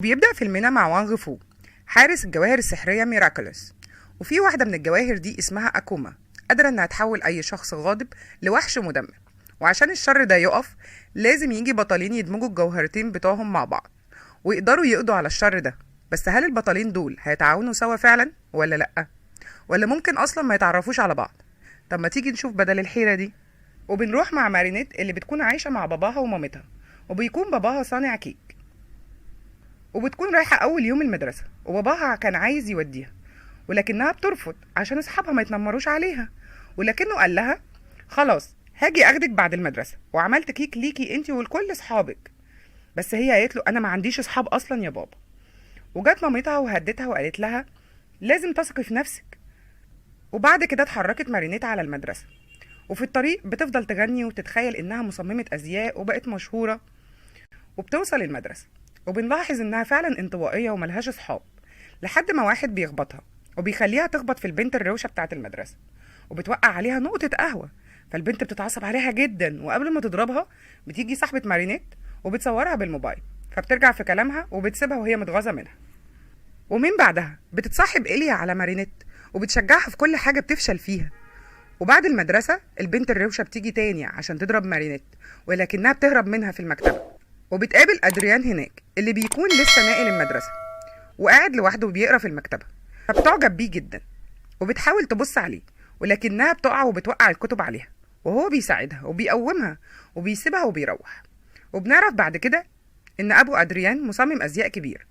بيبدأ فيلمنا مع وانغ فو، حارس الجواهر السحرية ميراكولوس. وفي واحدة من الجواهر دي اسمها أكوما، قادرة إنها تحول أي شخص غاضب لوحش مدمر. وعشان الشر ده يقف لازم يجي بطلين يدمجوا الجوهرتين بتوعهم مع بعض ويقدروا يقضوا على الشر ده. بس هل البطلين دول هيتعاونوا سوا فعلا ولا لأ؟ ولا ممكن أصلا ما يتعرفوش على بعض؟ طب ما تيجي نشوف بدل الحيرة دي. وبنروح مع مارينيت اللي بتكون عايشة مع باباها ومامتها، وبيكون باباها صانع كيك. وبتكون رايحة أول يوم المدرسة وباباها كان عايز يوديها، ولكنها بترفض عشان أصحابها ما يتنمروش عليها. ولكنه قال لها خلاص هاجي أخدك بعد المدرسة، وعملت كيك ليكي انتي ولكل أصحابك. بس هي قالت له أنا ما عنديش أصحاب أصلا يا بابا. وجت مامتها وهدتها وقالت لها لازم تثقي في نفسك. وبعد كده اتحركت مارينيت على المدرسة، وفي الطريق بتفضل تغني وتتخيل إنها مصممة أزياء وبقت مشهورة. وبتوصل المدرسة وبنلاحظ إنها فعلا انطوائية وملهاش أصحاب، لحد ما واحد بيخبطها وبيخليها تخبط في البنت الروشة بتاعة المدرسة، وبتوقع عليها نقطة قهوة. فالبنت بتتعصب عليها جدا، وقبل ما تضربها بتيجي صاحبة مارينيت وبتصورها بالموبايل، فبترجع في كلامها وبتسيبها وهي متغاظة منها. ومن بعدها بتتصاحب إيليا على مارينيت وبتشجعها في كل حاجة بتفشل فيها. وبعد المدرسة البنت الروشة بتيجي تاني عشان تضرب مارينيت، ولكنها بتهرب منها في المكتبة. وبتقابل أدريان هناك اللي بيكون لسه ناقل المدرسة وقاعد لوحده وبيقرا في المكتبة، فبتعجب بيه جدا وبتحاول تبص عليه، ولكنها بتقع وبتوقع الكتب عليها، وهو بيساعدها وبيقومها وبيسيبها وبيروح. وبنعرف بعد كده إن أبو أدريان مصمم أزياء كبير،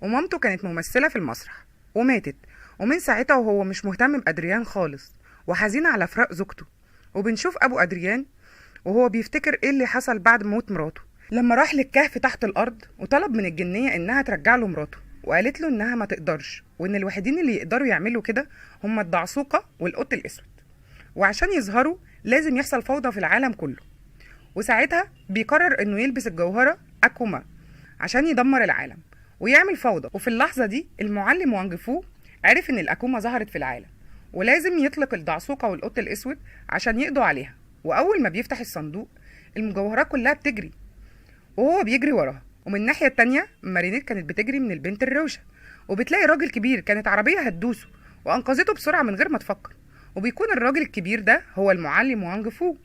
ومامته كانت ممثلة في المسرح وماتت. ومن ساعتها وهو مش مهتم بأدريان خالص وحزين على فراق زوجته. وبنشوف أبو أدريان وهو بيفتكر إيه اللي حصل بعد موت مراته، لما راح للكهف تحت الأرض وطلب من الجنية إنها ترجع له مراته، وقالت له إنها ما تقدرش، وإن الوحيدين اللي يقدروا يعملوا كده هم الدعسوقة والقط الأسود، وعشان يظهروا لازم يحصل فوضى في العالم كله. وساعتها بيقرر إنه يلبس الجوهرة أكوما عشان يدمر العالم ويعمل فوضى. وفي اللحظة دي المعلم وانج فو عرف إن الأكوما ظهرت في العالم، ولازم يطلق الدعسوقة والقط الأسود عشان يقضوا عليها. وأول ما بيفتح الصندوق المجوهرات كلها بتجري وهو بيجري وراها. ومن الناحية التانية مارينيت كانت بتجري من البنت الروشة، وبتلاقي راجل كبير كانت عربية هتدوسه وأنقذته بسرعة من غير ما تفكر. وبيكون الراجل الكبير ده هو المعلم وانج فو.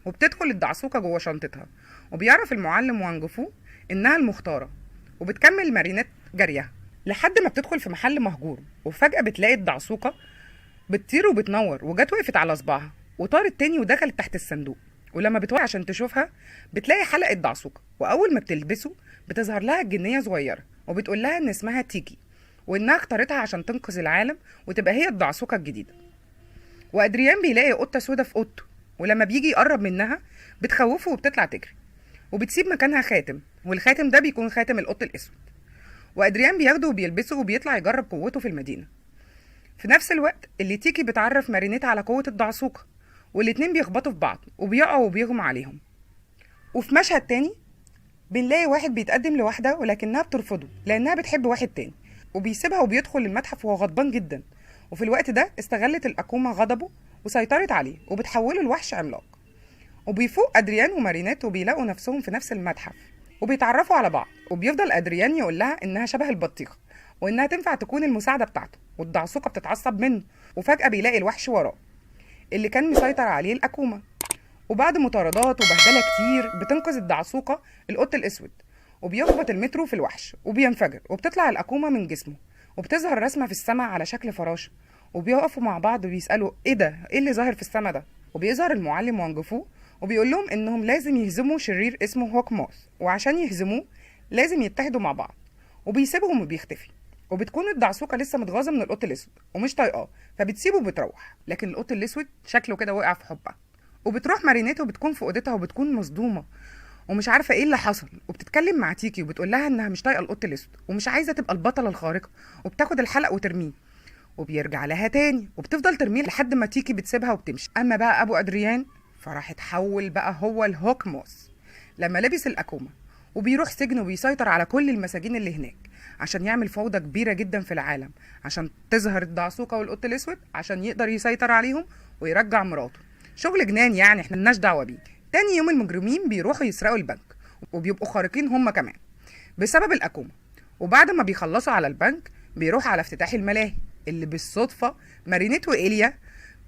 وبتدخل الدعسوقة جوه شنطتها، وبيعرف المعلم وانج فو إنها المختارة. وبتكمل مارينيت جريها لحد ما بتدخل في محل مهجور، وفجأة بتلاقي الدعسوقة بتطير وبتنور، وجت وقفت على صباعها وطارت تاني ودخلت تحت الصندوق. ولما بتوقع عشان تشوفها بتلاقي حلقة دعسوقة، وأول ما بتلبسه بتظهر لها الجنية صغيرة وبتقول لها إن اسمها تيكي، وإنها اختارتها عشان تنقذ العالم وتبقى هي الدعسوقة الجديدة. وأدريان بيلاقي قطة سودا في أوضته، ولما بيجي يقرب منها بتخوفه وبتطلع تجري، وبتسيب مكانها خاتم، والخاتم ده بيكون خاتم القط الأسود. وأدريان بياخده وبيلبسه وبيطلع يجرب قوته في المدينة. في نفس الوقت اللي تيكي بتعرف مارينيت على قوة الدعسوقة، والاتنين بيخبطوا في بعض وبيقعوا وبيغمى عليهم. وفي مشهد تاني بنلاقي واحد بيتقدم لواحدة ولكنها بترفضه لأنها بتحب واحد تاني، وبيسيبها وبيدخل المتحف وهو غضبان جدا. وفي الوقت ده استغلت الأكوما غضبه وسيطرت عليه وبتحوله لوحش عملاق. وبيفوق أدريان ومارينيت وبيلاقوا نفسهم في نفس المتحف وبيتعرفوا على بعض. وبيفضل أدريان يقول لها إنها شبه البطيخة وإنها تنفع تكون المساعدة بتاعته، والدعسوقة بتتعصب منه. وفجأة بيلاقي الوحش وراه اللي كان مسيطر عليه الأكوما. وبعد مطاردات وبهدلة كتير بتنقذ الدعسوقة القط الأسود، وبيخبط المترو في الوحش وبينفجر، وبتطلع الأكوما من جسمه وبتظهر رسمة في السماء على شكل فراشة. وبيقفوا مع بعض وبيسألوا ايه ده، ايه اللي ظاهر في السماء ده. وبيظهر المعلم وانج فو وبيقول لهم انهم لازم يهزموا شرير اسمه هوك موس، وعشان يهزموه لازم يتحدوا مع بعض. وبيسيبهم وبيختفي. وبتكون الدعسوقة لسه متغاظة من القط الأسود ومش طايقاه، فبتسيبه وبتروح. لكن القط الأسود شكله كده وقع في حبها. وبتروح مارينيت وبتكون في اوضتها وبتكون مصدومه ومش عارفه ايه اللي حصل، وبتتكلم مع تيكي وبتقول لها انها مش طايقه القط الاسود ومش عايزه تبقى البطله الخارقه، وبتاخد الحلق وترميه. وبيرجع لها تاني وبتفضل ترميه لحد ما تيكي بتسيبها وبتمشي. اما بقى ابو ادريان فراح اتحول بقى هو الهوك موس لما لبس الاكوما، وبيروح سجن وبيسيطر على كل المساجين اللي هناك عشان يعمل فوضى كبيره جدا في العالم، عشان تظهر الدعسوقه والقط الاسود عشان يقدر يسيطر عليهم ويرجع مراته. شغل جنان يعني، احنا ملناش دعوه بيه. تاني يوم المجرمين بيروحوا يسرقوا البنك وبيبقوا خارقين هم كمان بسبب الأكوما، وبعد ما بيخلصوا على البنك بيروح على افتتاح الملاهي اللي بالصدفة مارينيت وإيليا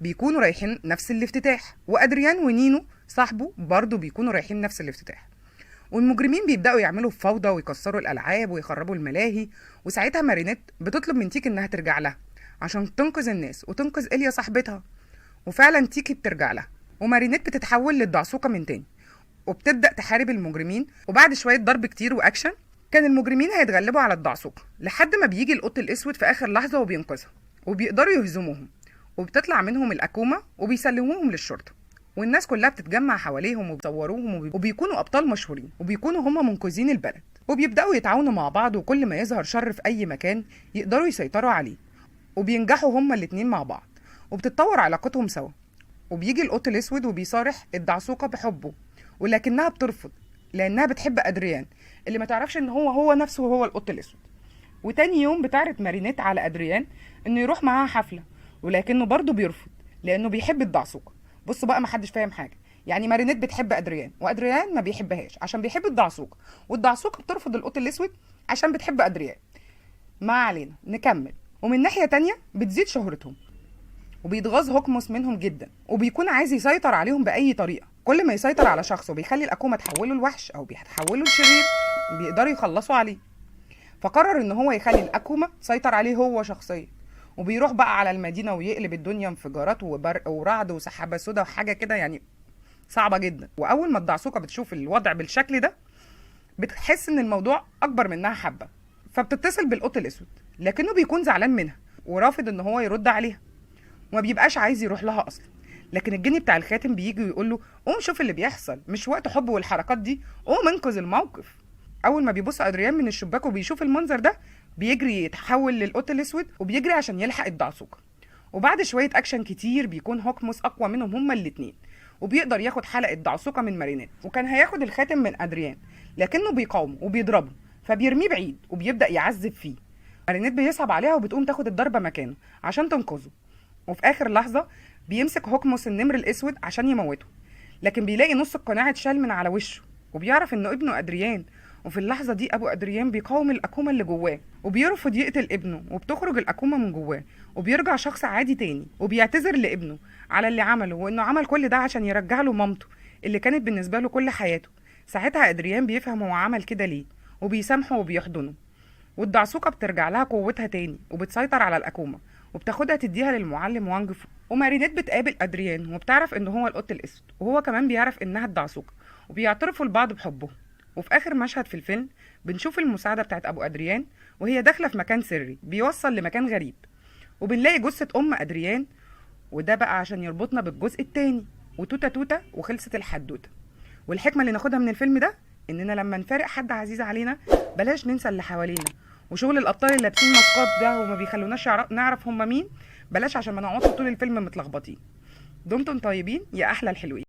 بيكونوا رايحين نفس الافتتاح، وأدريان ونينو صاحبه برضه بيكونوا رايحين نفس الافتتاح. والمجرمين بيبدأوا يعملوا فوضى ويكسروا الألعاب ويخربوا الملاهي، وساعتها مارينيت بتطلب من تيكي إنها ترجع لها عشان تنقذ الناس وتنقذ إيليا صاحبتها. وفعلا تيكي بترجع لها، ومارينيت بتتحول للدعسوقة من تاني وبتبدأ تحارب المجرمين. وبعد شوية ضرب كتير وأكشن كان المجرمين هيتغلبوا على الدعسوقة لحد ما بيجي القط الأسود في آخر لحظة وبينقذها وبيقدروا يهزموهم، وبتطلع منهم الأكومة وبيسلموهم للشرطة، والناس كلها بتتجمع حواليهم وبيصوروهم وبيكونوا أبطال مشهورين وبيكونوا هم منقذين البلد، وبيبدأوا يتعاونوا مع بعض، وكل ما يظهر شر في أي مكان يقدروا يسيطروا عليه، وبينجحوا هما الاتنين مع بعض وبتتطور علاقتهم سوا. وبيجي القط الأسود وبيصارح الدعسوقة بحبه، ولكنها بترفض لأنها بتحب أدريان اللي ما تعرفش إن هو نفسه هو القط الأسود. وتاني يوم بتعرض مارينيت على أدريان إنه يروح معاها حفلة، ولكنه برضه بيرفض لأنه بيحب الدعسوقة. بصوا بقى، محدش فاهم حاجة. يعني مارينيت بتحب أدريان وأدريان ما بيحبهاش عشان بيحب الدعسوقة، والدعسوقة بترفض القط الأسود عشان بتحب أدريان. ما علينا، نكمل. ومن ناحية تانية بتزيد شهرتهم وبيتغاظ هوكموس منهم جدا، وبيكون عايز يسيطر عليهم بأي طريقة. كل ما يسيطر على شخص وبيخلي الأكومة تحوله لوحش أو بيتحوله لشرير بيقدروا يخلصوا عليه. فقرر إن هو يخلي الأكومة تسيطر عليه هو شخصيا، وبيروح بقى على المدينة ويقلب الدنيا انفجارات وبرق ورعد وسحابة سودا وحاجة كده يعني صعبة جدا. وأول ما الدعسوقة بتشوف الوضع بالشكل ده بتحس إن الموضوع أكبر منها حبة، فبتتصل بالقط الأسود، لكنه بيكون زعلان منها ورافض إن هو يرد عليها وما بيبقاش عايز يروح لها اصلا. لكن الجني بتاع الخاتم بيجي ويقول له قوم شوف اللي بيحصل، مش وقت حب والحركات دي، قوم انقذ الموقف. اول ما بيبص ادريان من الشباك وبيشوف المنظر ده بيجري يتحول للقط الاسود وبيجري عشان يلحق الدعسوقة. وبعد شويه اكشن كتير بيكون هوكموس اقوى منهم هما الاتنين، وبيقدر ياخد حلقه الدعسوقة من مارينيت، وكان هياخد الخاتم من ادريان لكنه بيقاومه وبيضربه فبيرميه بعيد وبيبدا يعذب فيه. مارينيت بيصعب عليها وبتقوم تاخد الضربه مكانه عشان تنقذه. وفي اخر لحظه بيمسك هوكموس النمر الاسود عشان يموته، لكن بيلاقي نص القناع اتشال من على وشه وبيعرف انه ابنه ادريان. وفي اللحظه دي ابو ادريان بيقاوم الاكومه اللي جواه وبيرفض يقتل ابنه، وبتخرج الاكومه من جواه وبيرجع شخص عادي تاني وبيعتذر لابنه على اللي عمله، وانه عمل كل ده عشان يرجع له مامته اللي كانت بالنسبه له كل حياته. ساعتها ادريان بيفهم هو عمل كده ليه وبيسامحه وبيحضنه. والدعسوقة بترجع لها قوتها تاني وبتسيطر على الأكومة وبتاخدها تديها للمعلم وانج فو. ومارينيت بتقابل أدريان وبتعرف إن هو القط الأسود، وهو كمان بيعرف إنها الدعسوقة، وبيعترفوا لبعض بحبهم. وفي آخر مشهد في الفيلم بنشوف المساعدة بتاعت أبو أدريان وهي داخلة في مكان سري بيوصل لمكان غريب، وبنلاقي جثة أم أدريان، وده بقى عشان يربطنا بالجزء التاني وتوتة توتة وخلصت الحدوتة. والحكمة اللي ناخدها من الفيلم ده إننا لما نفارق حد عزيز علينا بلاش ننسى اللي حوالينا، وشغل الابطال اللي لابسين ماسكات ده وما بيخلوناش نعرف هم مين بلاش عشان ما نقعدش طول الفيلم متلخبطين. دمتم طيبين يا احلى الحلوين.